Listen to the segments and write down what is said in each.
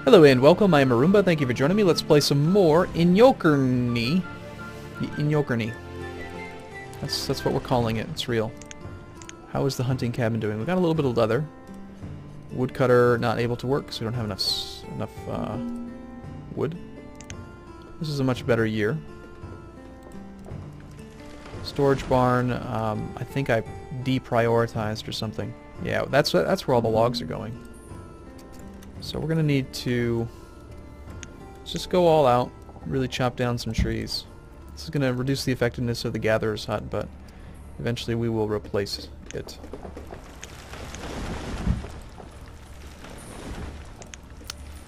Hello and welcome, I am Arumba, thank you for joining me. Let's play some more Inyokerne. Inyokerne. That's what we're calling it, it's real. How is the hunting cabin doing? We got a little bit of leather. Woodcutter not able to work because we don't have enough wood. This is a much better year. Storage barn, I think I deprioritized or something. Yeah, that's where all the logs are going. So we're gonna need to just go all out, really chop down some trees. This is gonna reduce the effectiveness of the gatherer's hut, but eventually we will replace it.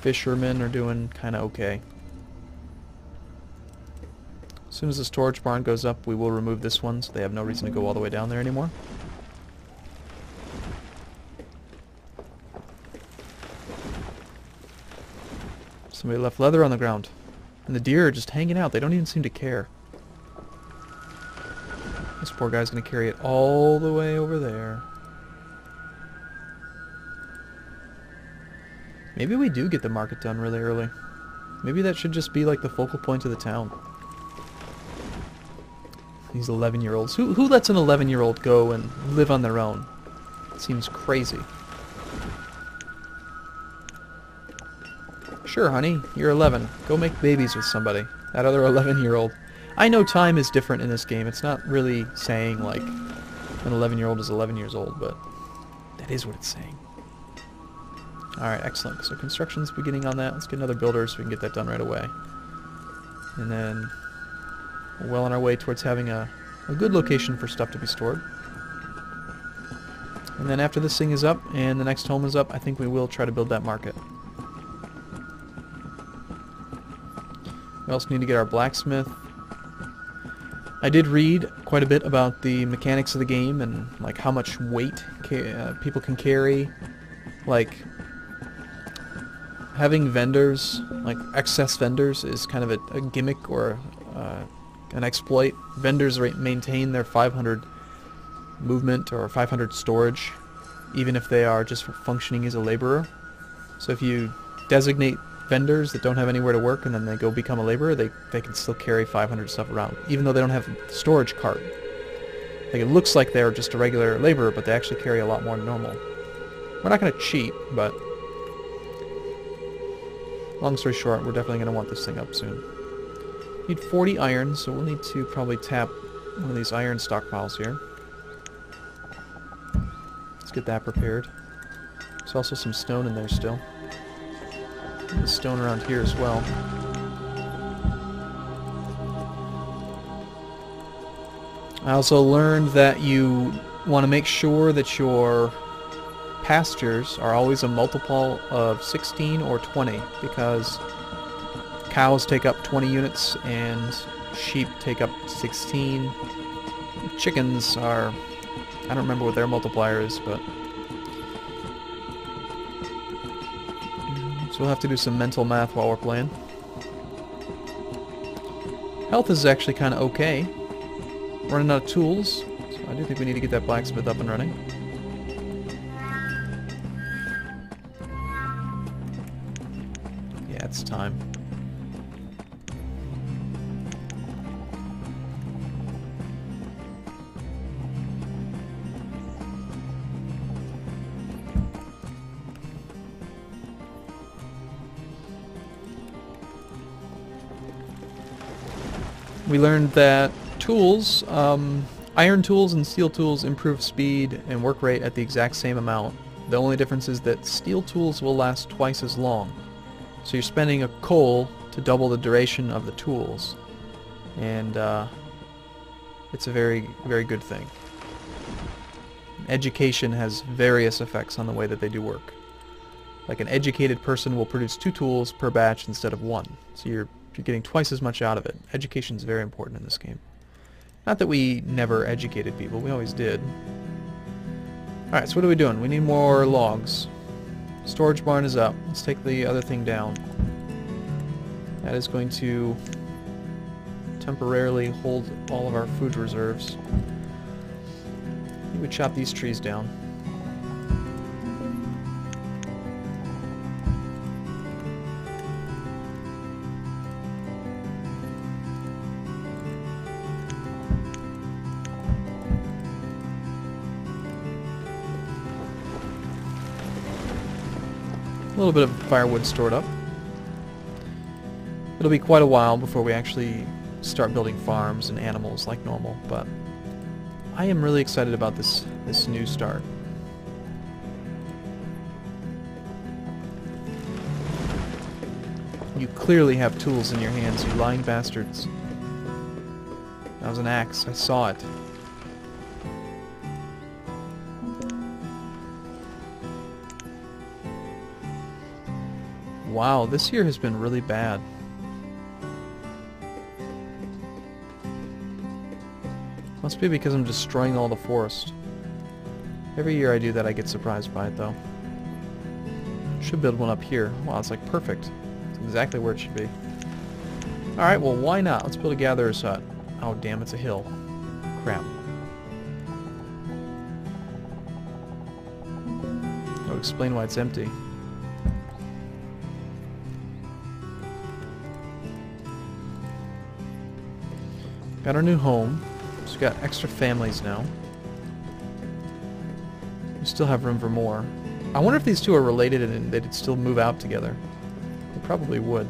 Fishermen are doing kinda okay. As soon as the storage barn goes up, we will remove this one, so they have no reason to go all the way down there anymore. Somebody left leather on the ground. And the deer are just hanging out. They don't even seem to care. This poor guy's going to carry it all the way over there. Maybe we do get the market done really early. Maybe that should just be like the focal point of the town. These 11-year-olds. Who lets an 11-year-old go and live on their own? It seems crazy. Sure, honey, you're 11. Go make babies with somebody. That other 11-year-old. I know time is different in this game. It's not really saying, like, an 11-year-old is 11 years old, but that is what it's saying. Alright, excellent. So construction's beginning on that. Let's get another builder so we can get that done right away. And then we're well on our way towards having a good location for stuff to be stored. And then after this thing is up and the next home is up, I think we will try to build that market. We also need to get our blacksmith. I did read quite a bit about the mechanics of the game and like how much weight people can carry. Like having vendors, like excess vendors, is kind of a gimmick or an exploit. Vendors maintain their 500 movement or 500 storage, even if they are just functioning as a laborer. So if you designate vendors that don't have anywhere to work and then they go become a laborer, they can still carry 500 stuff around, even though they don't have a storage cart. Like, it looks like they're just a regular laborer, but they actually carry a lot more than normal. We're not going to cheat, but long story short, we're definitely going to want this thing up soon. Need 40 iron, so we'll need to probably tap one of these iron stockpiles here. Let's get that prepared. There's also some stone in there still. There's stone around here as well. I also learned that you want to make sure that your pastures are always a multiple of 16 or 20, because cows take up 20 units and sheep take up 16. Chickens are, I don't remember what their multiplier is, but so we'll have to do some mental math while we're playing. Health is actually kind of okay. Running out of tools, so I do think we need to get that blacksmith up and running. Yeah, it's time. We learned that tools, iron tools and steel tools improve speed and work rate at the exact same amount. The only difference is that steel tools will last twice as long. So you're spending a coal to double the duration of the tools. And it's a very, very good thing. Education has various effects on the way that they do work. Like, an educated person will produce 2 tools per batch instead of 1. So you're getting twice as much out of it. Education is very important in this game. Not that we never educated people, we always did. Alright, so what are we doing? We need more logs. Storage barn is up. Let's take the other thing down. That is going to temporarily hold all of our food reserves. I think we chop these trees down. little bit of firewood stored up. It'll be quite a while before we actually start building farms and animals like normal, but I am really excited about this new start. You clearly have tools in your hands, you lying bastards. That was an axe. I saw it. Wow, this year has been really bad. Must be because I'm destroying all the forest. Every year I do that, I get surprised by it, though. Should build one up here. Wow, it's like perfect. It's exactly where it should be. Alright, well, why not? Let's build a gatherer's hut. Oh, damn, it's a hill. Crap. I'll explain why it's empty. Got our new home. So we've got extra families now. We still have room for more. I wonder if these two are related and they'd still move out together. They probably would.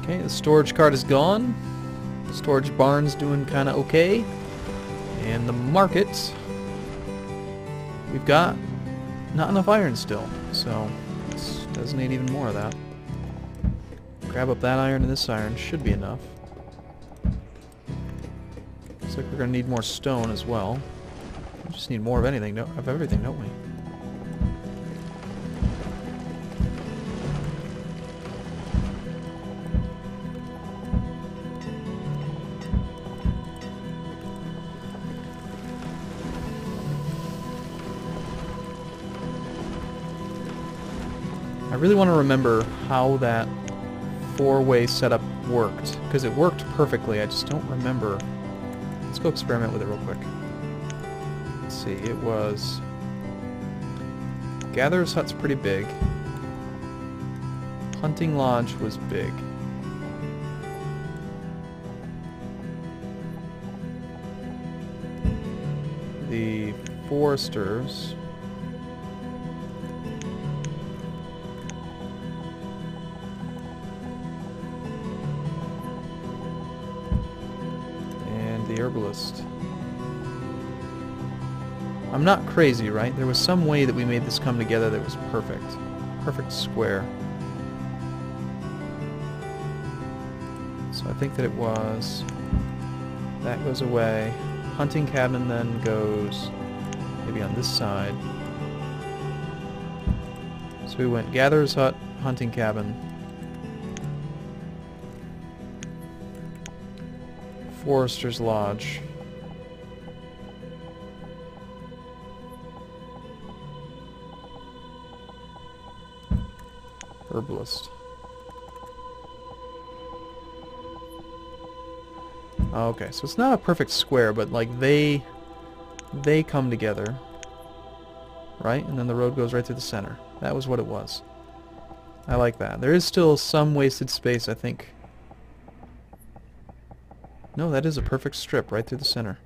Okay, the storage cart is gone. The storage barn's doing kind of okay. And the market, we've got not enough iron still, so let's designate even more of that. Grab up that iron and this iron, should be enough. Looks like we're going to need more stone as well. We just need more of anything, of everything, don't we? I really want to remember how that four-way setup worked, because it worked perfectly. I just don't remember. Let's go experiment with it real quick. Let's see, it was... Gatherer's Hut's pretty big. Hunting Lodge was big. The Foresters... the herbalist. I'm not crazy, right? There was some way that we made this come together that was perfect. Perfect square. So I think that it was... That goes away. Hunting cabin then goes maybe on this side. So we went Gatherer's Hut, Hunting cabin, Forester's Lodge. Herbalist. Okay, so it's not a perfect square, but like they come together, right? And then the road goes right through the center. That was what it was. I like that. There is still some wasted space, I think. No, that is a perfect strip right through the center.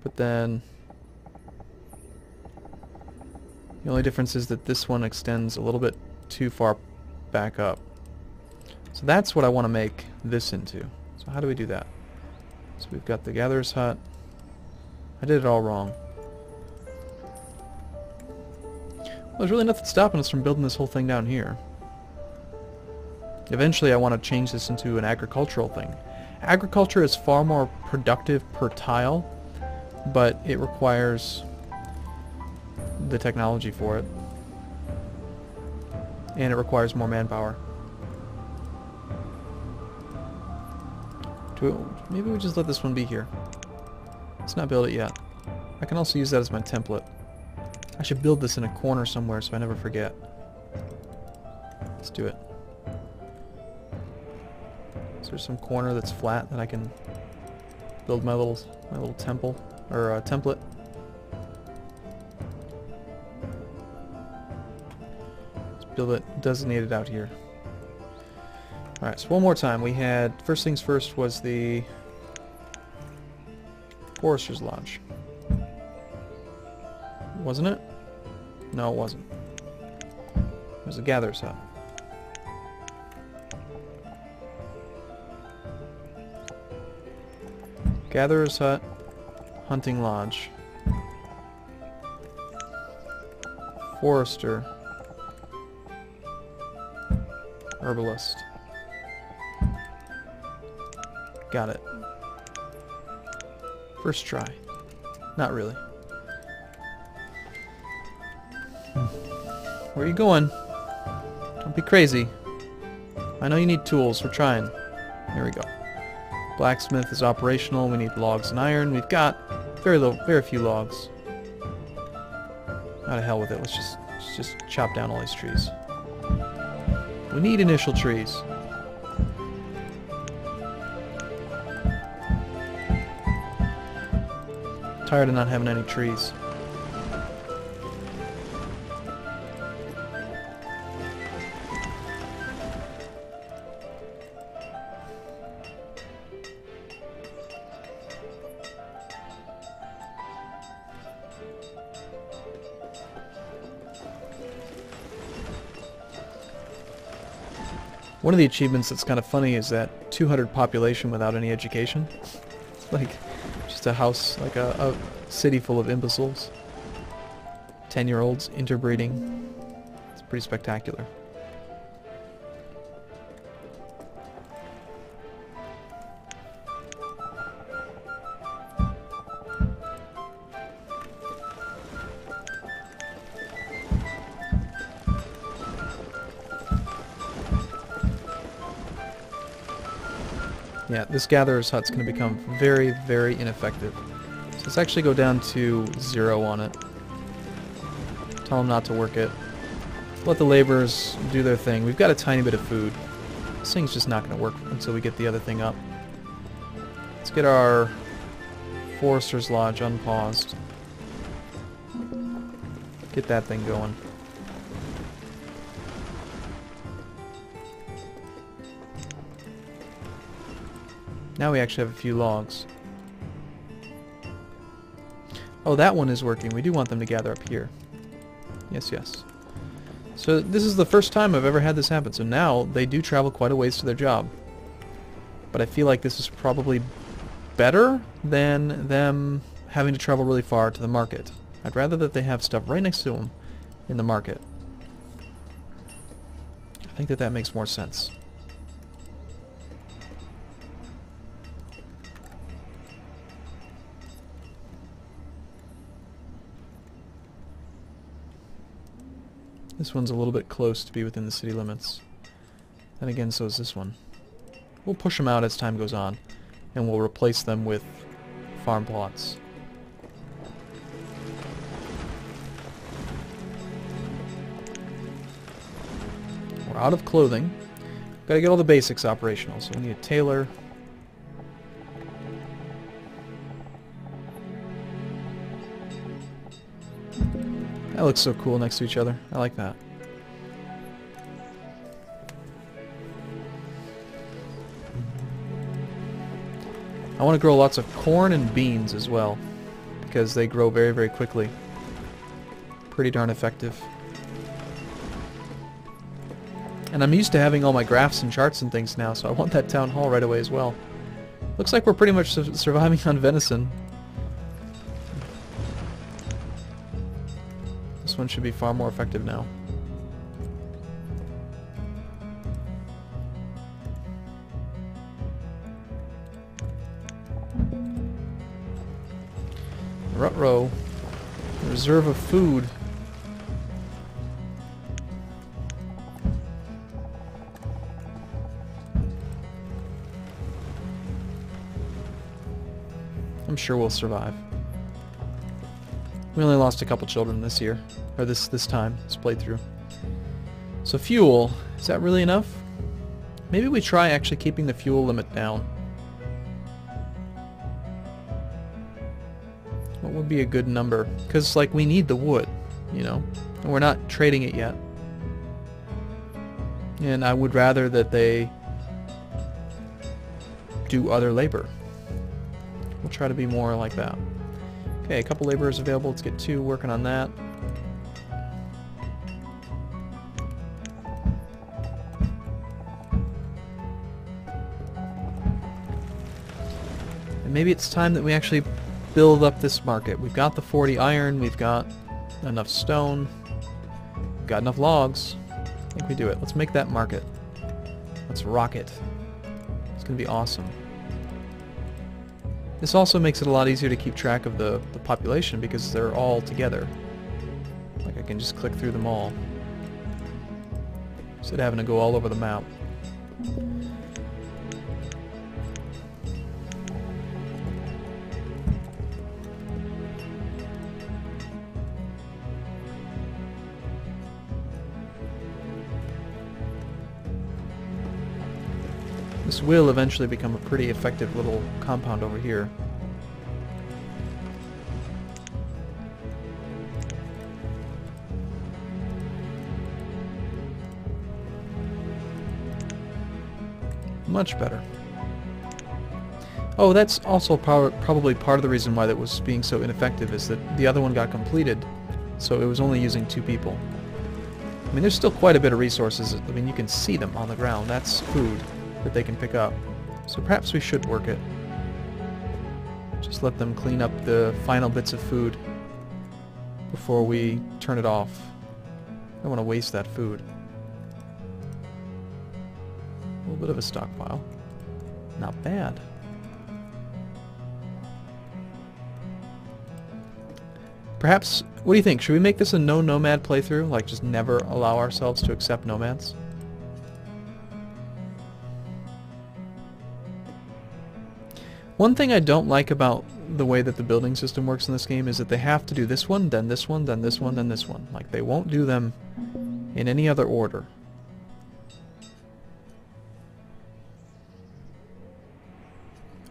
But then... the only difference is that this one extends a little bit too far back up. So that's what I want to make this into. So how do we do that? So we've got the Gatherer's Hut. I did it all wrong. Well, there's really nothing stopping us from building this whole thing down here. Eventually I want to change this into an agricultural thing. Agriculture is far more productive per tile, but it requires the technology for it. And it requires more manpower. Maybe we just let this one be here. Let's not build it yet. I can also use that as my template. I should build this in a corner somewhere so I never forget. Let's do it. So there's some corner that's flat that I can build my little temple or template. Let's build it designated out here. All right, so one more time. We had first things first was the Forester's Lodge, wasn't it? No, it wasn't. It was a Gatherer's Hut. Gatherer's Hut, Hunting Lodge, Forester, Herbalist. Got it. First try. Not really. Where are you going? Don't be crazy. I know you need tools. We're trying. Here we go. Blacksmith is operational. We need logs and iron. We've got very few logs. Out of hell with it. Let's just chop down all these trees. We need initial trees. Tired of not having any trees. One of the achievements that's kind of funny is that 200 population without any education. Like, just a house, like a city full of imbeciles. 10-year-olds interbreeding. It's pretty spectacular. Yeah, this Gatherer's Hut's going to become very, very ineffective. So let's actually go down to 0 on it. Tell them not to work it. Let the laborers do their thing. We've got a tiny bit of food. This thing's just not going to work until we get the other thing up. Let's get our Forester's Lodge unpaused. Get that thing going. Now we actually have a few logs. Oh, that one is working. We do want them to gather up here. Yes, yes. So this is the first time I've ever had this happen. So now they do travel quite a ways to their job. But I feel like this is probably better than them having to travel really far to the market. I'd rather that they have stuff right next to them in the market. I think that makes more sense. This one's a little bit close to be within the city limits. Then again, so is this one. We'll push them out as time goes on, and we'll replace them with farm plots. We're out of clothing. Gotta get all the basics operational, so we need a tailor. That looks so cool next to each other. I like that. I want to grow lots of corn and beans as well, because they grow very, very quickly. Pretty darn effective. And I'm used to having all my graphs and charts and things now, so I want that town hall right away as well. Looks like we're pretty much surviving on venison. This one should be far more effective now. Ruh-roh. Reserve of food. I'm sure we'll survive. We only lost a couple children this year, or this time, this playthrough. So fuel, is that really enough? Maybe we try actually keeping the fuel limit down. What would be a good number? Because, like, we need the wood, you know? And we're not trading it yet. And I would rather that they do other labor. We'll try to be more like that. Okay, a couple laborers available. Let's get 2 working on that. And maybe it's time that we actually build up this market. We've got the 40 iron, we've got enough stone, we've got enough logs. I think we do it. Let's make that market. Let's rock it. It's going to be awesome. This also makes it a lot easier to keep track of the population because they're all together. Like I can just click through them all instead of having to go all over the map. This will eventually become a pretty effective little compound over here. Much better. Oh, that's also probably part of the reason why that was being so ineffective, is that the other one got completed, so it was only using 2 people. I mean, there's still quite a bit of resources. I mean, you can see them on the ground. That's food that they can pick up. So perhaps we should work it. Just let them clean up the final bits of food before we turn it off. I don't want to waste that food. A little bit of a stockpile. Not bad. Perhaps, what do you think? Should we make this a no nomad playthrough? Like just never allow ourselves to accept nomads? One thing I don't like about the way that the building system works in this game is that they have to do this one, then this one, then this one, then this one. Like, they won't do them in any other order.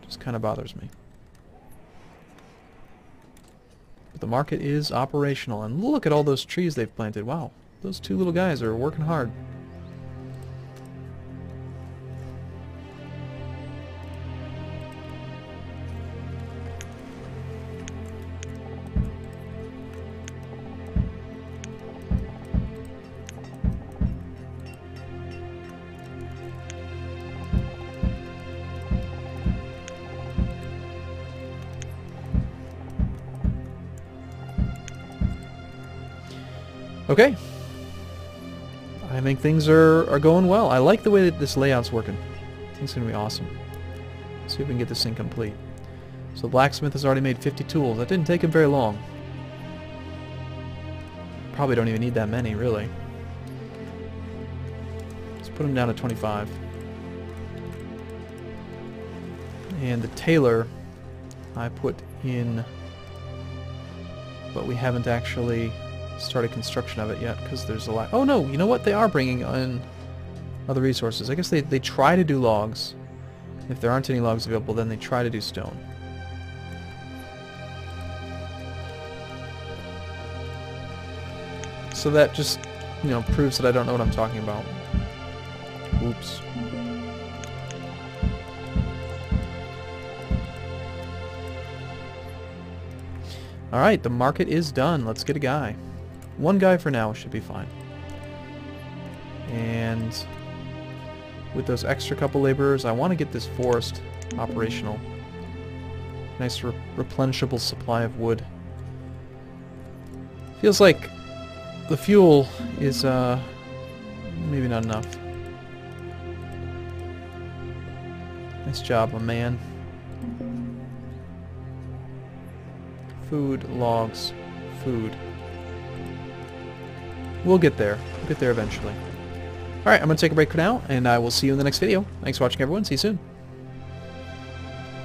Just kind of bothers me. But the market is operational, and look at all those trees they've planted. Wow, those 2 little guys are working hard. Okay. I think things are going well. I like the way that this layout's working. I think it's going to be awesome. See if we can get this thing complete. So the blacksmith has already made 50 tools. That didn't take him very long. Probably don't even need that many, really. Let's put him down to 25. And the tailor I put in, but we haven't actually started construction of it yet because there's a lot. Oh no, you know what? They are bringing in other resources. I guess they try to do logs. If there aren't any logs available, then they try to do stone. So that just, you know, proves that I don't know what I'm talking about. Oops. Alright, the market is done. Let's get a guy. 1 guy for now should be fine. And with those extra couple laborers, I want to get this forest operational. Nice replenishable supply of wood. Feels like the fuel is maybe not enough. Nice job, my man. Food, logs, food. We'll get there. We'll get there eventually. Alright, I'm going to take a break for now, and I will see you in the next video. Thanks for watching, everyone. See you soon.